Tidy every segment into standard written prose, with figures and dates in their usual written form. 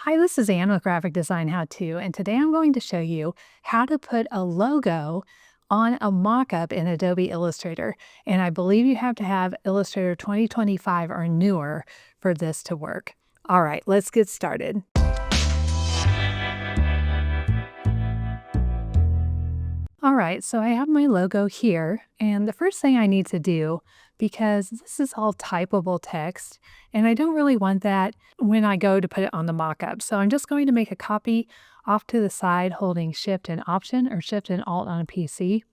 Hi, this is Anne with Graphic Design How To, and today I'm going to show you how to put a logo on a mockup in Adobe Illustrator. And I believe you have to have Illustrator 2025 or newer for this to work. All right, let's get started. All right, so I have my logo here, and the first thing I need to do, because this is all typable text, and I don't really want that when I go to put it on the mockup. So I'm just going to make a copy off to the side holding Shift and Option or Shift and Alt on a PC.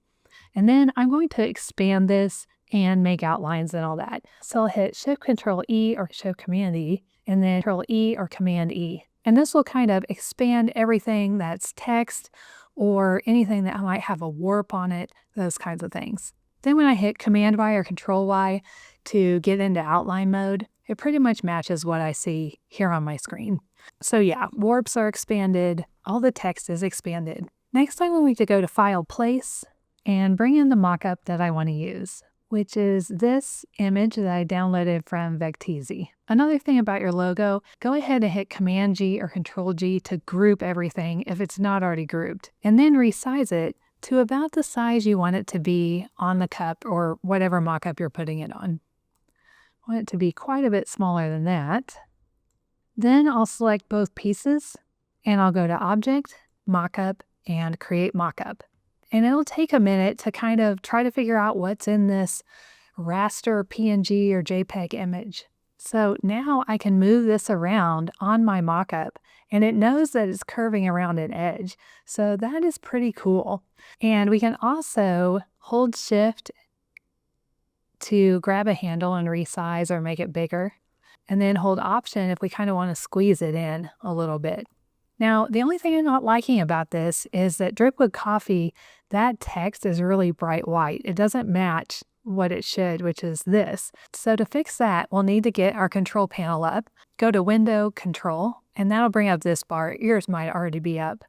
And then I'm going to expand this and make outlines and all that. So I'll hit Shift Control E or Shift Command E, and then Control E or Command E. And this will kind of expand everything that's text or anything that might have a warp on it, those kinds of things. Then when I hit Command Y or Control Y to get into outline mode, it pretty much matches what I see here on my screen. So yeah, warps are expanded, all the text is expanded. Next I'm going to go to File, Place, and bring in the mockup that I want to use, which is this image that I downloaded from Vecteezy. Another thing about your logo, go ahead and hit Command G or Control G to group everything if it's not already grouped, and then resize it to about the size you want it to be on the cup or whatever mockup you're putting it on. I want it to be quite a bit smaller than that. Then I'll select both pieces and I'll go to Object, Mockup, and Create Mockup. And it'll take a minute to kind of try to figure out what's in this raster, PNG, or JPEG image. So now I can move this around on my mockup, and it knows that it's curving around an edge. So that is pretty cool. And we can also hold Shift to grab a handle and resize or make it bigger, and then hold Option if we kind of want to squeeze it in a little bit. Now, the only thing I'm not liking about this is that Dripwood Coffee, that text is really bright white. It doesn't match what it should, which is this. So to fix that, we'll need to get our control panel up, go to Window, Control, and that'll bring up this bar. Yours might already be up.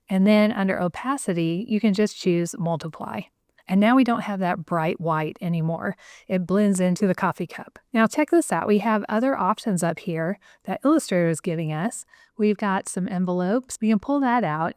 And then under Opacity, you can just choose Multiply. And now we don't have that bright white anymore. It blends into the coffee cup. Now check this out. We have other options up here that Illustrator is giving us. We've got some envelopes. We can pull that out.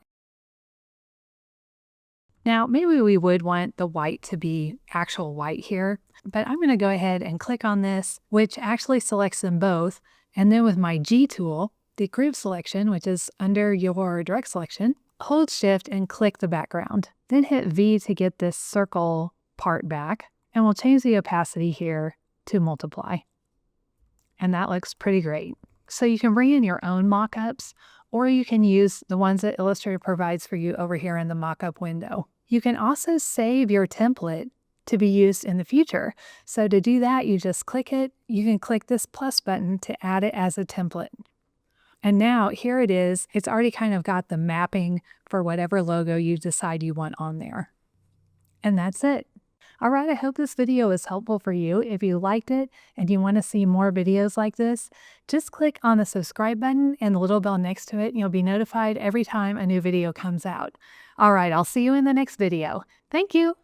Now maybe we would want the white to be actual white here, but I'm going to go ahead and click on this, which actually selects them both. And then with my G tool, the group selection, which is under your direct selection, hold Shift and click the background. Then hit V to get this circle part back, and we'll change the opacity here to Multiply. And that looks pretty great. So you can bring in your own mockups, or you can use the ones that Illustrator provides for you over here in the mockup window. You can also save your template to be used in the future. So to do that, you just click it. You can click this plus button to add it as a template. And now here it is. It's already kind of got the mapping for whatever logo you decide you want on there. And that's it. All right, I hope this video is helpful for you. If you liked it and you want to see more videos like this, just click on the subscribe button and the little bell next to it, and you'll be notified every time a new video comes out. All right, I'll see you in the next video. Thank you.